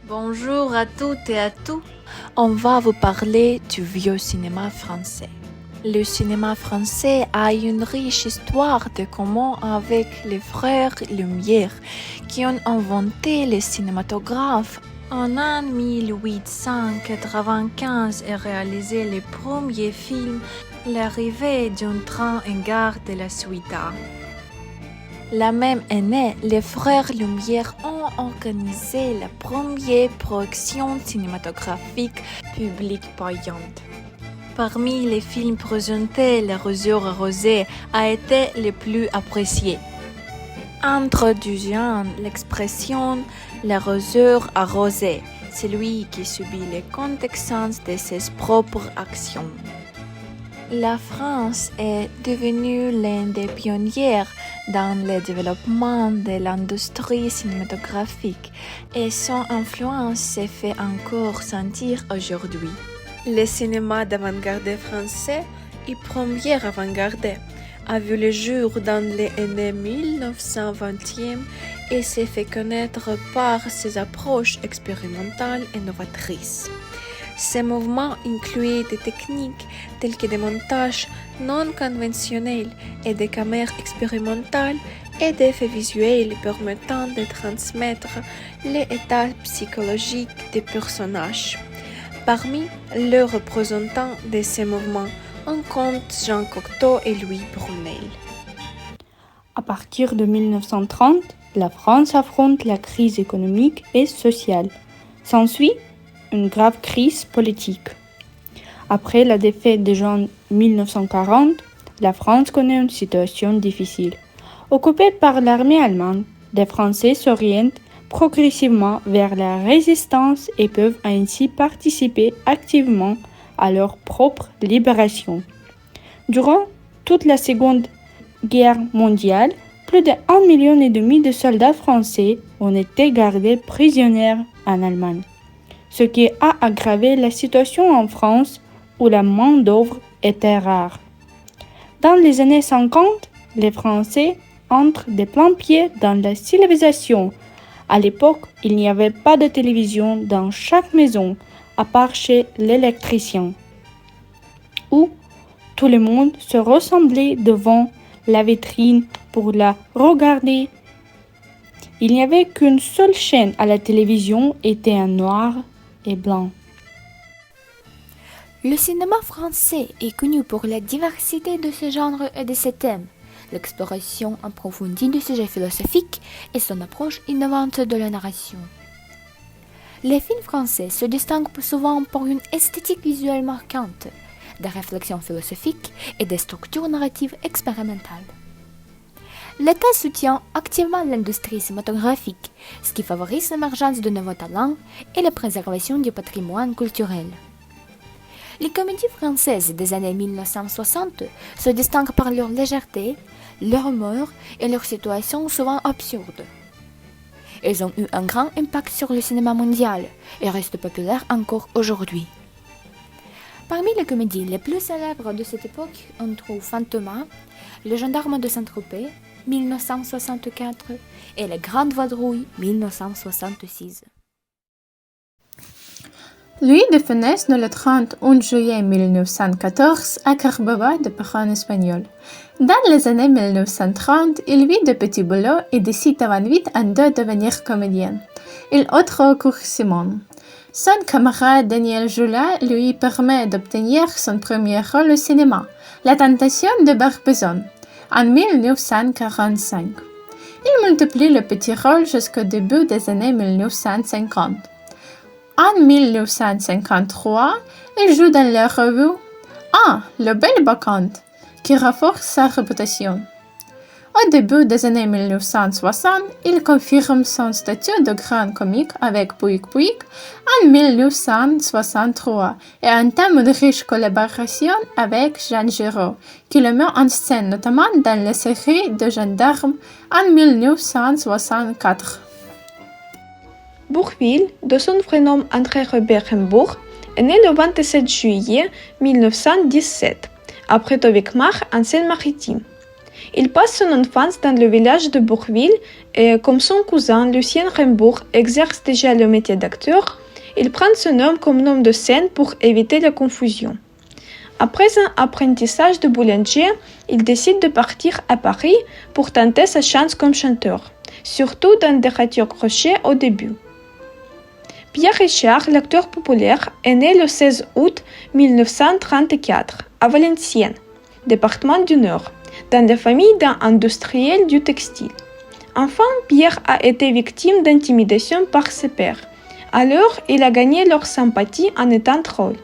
Bonjour à toutes et à tous. On va vous parler du vieux cinéma français. Le cinéma français a une riche histoire de commun avec les frères Lumière qui ont inventé le cinématographe en 1895 et réalisé le premier film, L'arrivée d'un train en gare de la Ciotat. La même année, les frères Lumière ont organisé la première projection cinématographique publique payante. Parmi les films présentés, Le Roseau arrosé a été le plus apprécié. Introduisant l'expression Le Roseau arrosé, celui qui subit les conséquences de ses propres actions. La France est devenue l'un des pionniers dans le développement de l'industrie cinématographique et son influence se fait encore sentir aujourd'hui. Le cinéma d'avant-garde français et premier avant-garde a vu le jour dans les années 1920 et s'est fait connaître par ses approches expérimentales et novatrices. Ces mouvements incluaient des techniques telles que des montages non conventionnels et des caméras expérimentales et des effets visuels permettant de transmettre l'état psychologique des personnages. Parmi les représentants de ces mouvements, on compte Jean Cocteau et Louis Brunel. À partir de 1930, la France affronte la crise économique et sociale. S'ensuit une grave crise politique. Après la défaite de juin 1940, la France connaît une situation difficile. Occupée par l'armée allemande, les Français s'orientent progressivement vers la résistance et peuvent ainsi participer activement à leur propre libération. Durant toute la Seconde Guerre mondiale, plus de 1,5 million de soldats français ont été gardés prisonniers en Allemagne, ce qui a aggravé la situation en France où la main-d'œuvre était rare. Dans les années 50, les Français entrent de plein pied dans la civilisation. À l'époque, il n'y avait pas de télévision dans chaque maison, à part chez l'électricien, où tout le monde se ressemblait devant la vitrine pour la regarder. Il n'y avait qu'une seule chaîne à la télévision, était en noir et blanc. Le cinéma français est connu pour la diversité de ses genres et de ses thèmes, l'exploration approfondie du sujet philosophique et son approche innovante de la narration. Les films français se distinguent souvent par une esthétique visuelle marquante, des réflexions philosophiques et des structures narratives expérimentales. L'État soutient activement l'industrie cinématographique, ce qui favorise l'émergence de nouveaux talents et la préservation du patrimoine culturel. Les comédies françaises des années 1960 se distinguent par leur légèreté, leur humour et leur situation souvent absurde. Elles ont eu un grand impact sur le cinéma mondial et restent populaires encore aujourd'hui. Parmi les comédies les plus célèbres de cette époque, on trouve Fantomas, Le gendarme de Saint-Tropez, 1964, et La Grande Vadrouille, 1966. Louis de Funès naît le 31 juillet 1914 à Córdoba, de parents espagnols. Dans les années 1930, il vit de petits boulots et décide avant vite de devenir comédien. Il entre au cours Simon. Son camarade Daniel Joula lui permet d'obtenir son premier rôle au cinéma, La Tentation de Barbizon, en 1945. Il multiplie les petits rôles jusqu'au début des années 1950. En 1953, il joue dans la revue Le Bel Bacchante, qui renforce sa réputation. Au début des années 1960, il confirme son statut de grand comique avec Pouic Pouic en 1963 et entame une riche collaboration avec Jean Giraud, qui le met en scène notamment dans la série de Gendarmes en 1964. Bourvil, de son vrai nom André Robert Hembourg, est né le 27 juillet 1917, à Près-Weckmar, en Seine-Maritime. Il passe son enfance dans le village de Bourville et comme son cousin Lucien Rembourg exerce déjà le métier d'acteur, il prend ce nom comme nom de scène pour éviter la confusion. Après un apprentissage de boulanger, il décide de partir à Paris pour tenter sa chance comme chanteur, surtout dans des radios crochets au début. Pierre Richard, l'acteur populaire, est né le 16 août 1934 à Valenciennes, département du Nord, dans la famille d'un industriel du textile. Enfant, Pierre a été victime d'intimidation par ses pères. Alors, il a gagné leur sympathie en étant drôle.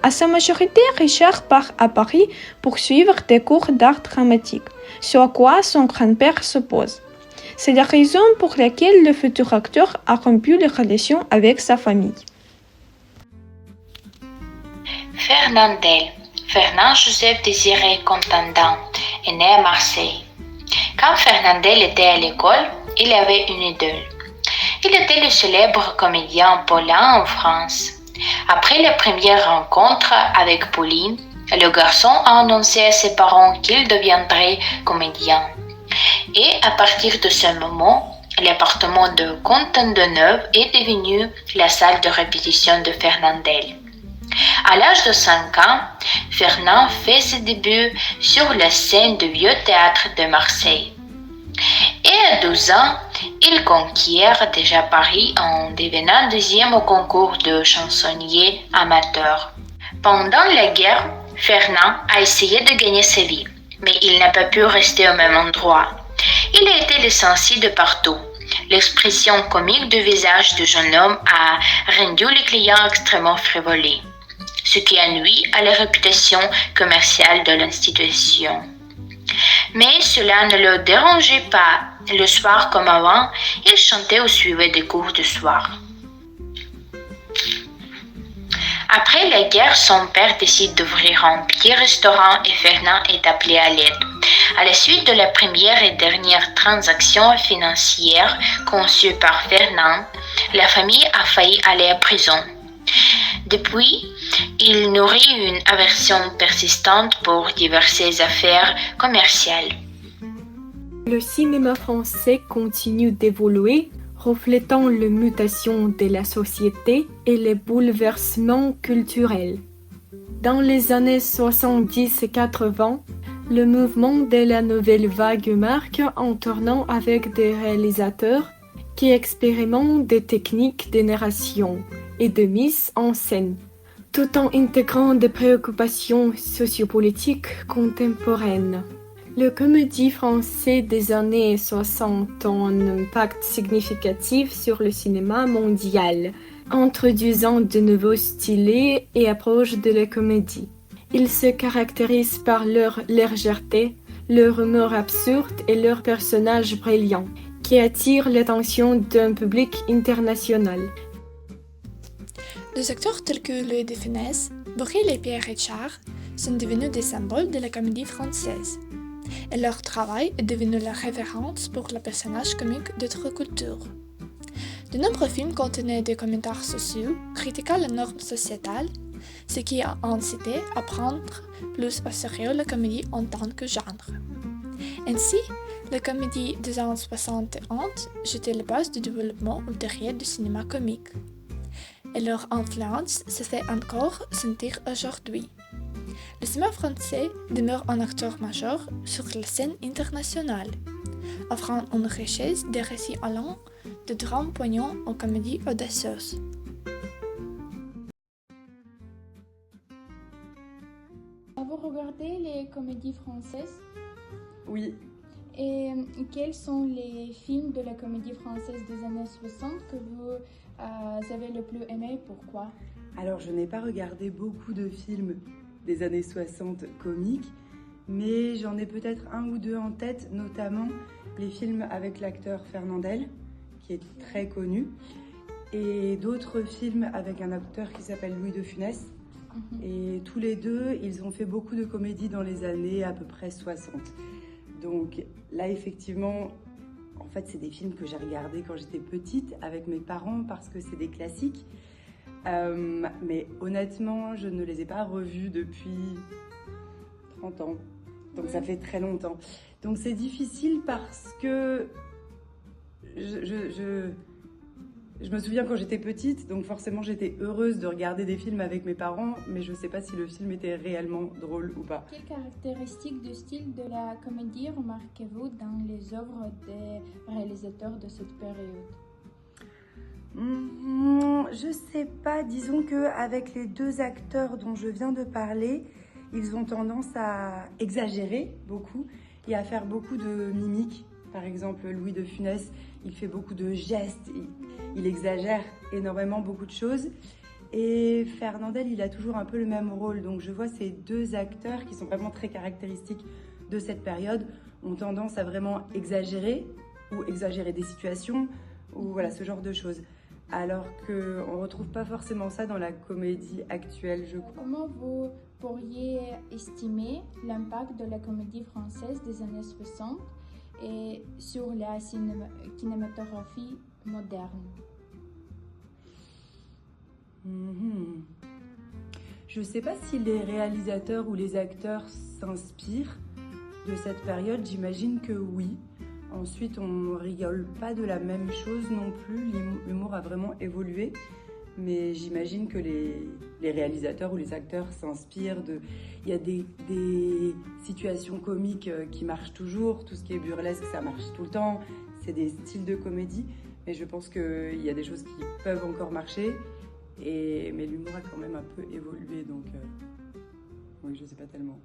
À sa majorité, Richard part à Paris pour suivre des cours d'art dramatique, ce à quoi son grand-père s'oppose. C'est la raison pour laquelle le futur acteur a rompu les relations avec sa famille. Fernandel, Fernand Joseph Désiré Contendant, est né à Marseille. Quand Fernandel était à l'école, il avait une idole. Il était le célèbre comédien Paulin en France. Après la première rencontre avec Pauline, le garçon a annoncé à ses parents qu'il deviendrait comédien. Et à partir de ce moment, l'appartement de Contendeneuve est devenu la salle de répétition de Fernandel. À l'âge de 5 ans, Fernand fait ses débuts sur la scène du Vieux Théâtre de Marseille. Et à 12 ans, il conquiert déjà Paris en devenant deuxième au concours de chansonnier amateur. Pendant la guerre, Fernand a essayé de gagner sa vie, mais il n'a pas pu rester au même endroit. Il a été licencié de partout. L'expression comique du visage du jeune homme a rendu les clients extrêmement frivolés, ce qui a nui à la réputation commerciale de l'institution. Mais cela ne le dérangeait pas. Le soir comme avant, il chantait ou suivait des cours du soir. Après la guerre, son père décide d'ouvrir un petit restaurant et Fernand est appelé à l'aide. À la suite de la première et dernière transaction financière conçue par Fernand, la famille a failli aller à prison. Depuis, il nourrit une aversion persistante pour diverses affaires commerciales. Le cinéma français continue d'évoluer, reflétant les mutations de la société et les bouleversements culturels. Dans les années 70 et 80, le mouvement de la nouvelle vague marque en tournant avec des réalisateurs qui expérimentent des techniques de narration et de mise en scène, tout en intégrant des préoccupations sociopolitiques contemporaines. Le comédie français des années 60 a un impact significatif sur le cinéma mondial, introduisant de nouveaux styles et approches de la comédie. Ils se caractérisent par leur légèreté, leur humour absurde et leurs personnages brillants, qui attirent l'attention d'un public international. Des acteurs tels que Louis de Funès, Bourvil et Pierre Richard sont devenus des symboles de la comédie française. Et leur travail est devenu la référence pour le personnage comique d'autres cultures. De nombreux films contenaient des commentaires sociaux critiquant les normes sociétales, ce qui a incité à prendre plus au sérieux la comédie en tant que genre. Ainsi, la comédie des années 60 et 70 jetait les bases du développement ultérieur du cinéma comique. Et leur influence se fait encore sentir aujourd'hui. Le cinéma français demeure un acteur majeur sur la scène internationale, offrant une richesse de récits allants, de drames poignants aux comédies audacieuses. Vous regardez les comédies françaises? Oui. Et quels sont les films de la comédie française des années 60 que vous avez le plus aimé? Pourquoi? Alors, je n'ai pas regardé beaucoup de films des années 60 comiques, mais j'en ai peut-être un ou deux en tête, notamment les films avec l'acteur Fernandel, qui est très connu, et d'autres films avec un acteur qui s'appelle Louis de Funès. Et tous les deux, ils ont fait beaucoup de comédies dans les années à peu près 60. Donc là, effectivement, en fait, c'est des films que j'ai regardés quand j'étais petite avec mes parents parce que c'est des classiques. Mais honnêtement, je ne les ai pas revus depuis 30 ans. Donc ça fait très longtemps. Donc c'est difficile parce que je me souviens quand j'étais petite, donc forcément j'étais heureuse de regarder des films avec mes parents, mais je ne sais pas si le film était réellement drôle ou pas. Quelles caractéristiques du style de la comédie remarquez-vous dans les œuvres des réalisateurs de cette période? Je sais pas, disons qu'avec les deux acteurs dont je viens de parler, ils ont tendance à exagérer beaucoup et à faire beaucoup de mimiques. Par exemple, Louis de Funès, il fait beaucoup de gestes, il exagère énormément beaucoup de choses. Et Fernandel, il a toujours un peu le même rôle. Donc je vois ces deux acteurs qui sont vraiment très caractéristiques de cette période, ont tendance à vraiment exagérer ou exagérer des situations ou voilà, ce genre de choses. Alors qu'on ne retrouve pas forcément ça dans la comédie actuelle, je crois. Comment vous pourriez estimer l'impact de la comédie française des années 60 et sur la cinématographie moderne? Je ne sais pas si les réalisateurs ou les acteurs s'inspirent de cette période, j'imagine que oui. Ensuite, on rigole pas de la même chose non plus, l'humour a vraiment évolué. Mais j'imagine que les réalisateurs ou les acteurs s'inspirent de... Il y a des situations comiques qui marchent toujours, tout ce qui est burlesque, ça marche tout le temps, c'est des styles de comédie. Mais je pense qu'il y a des choses qui peuvent encore marcher, mais l'humour a quand même un peu évolué, donc oui, je sais pas tellement.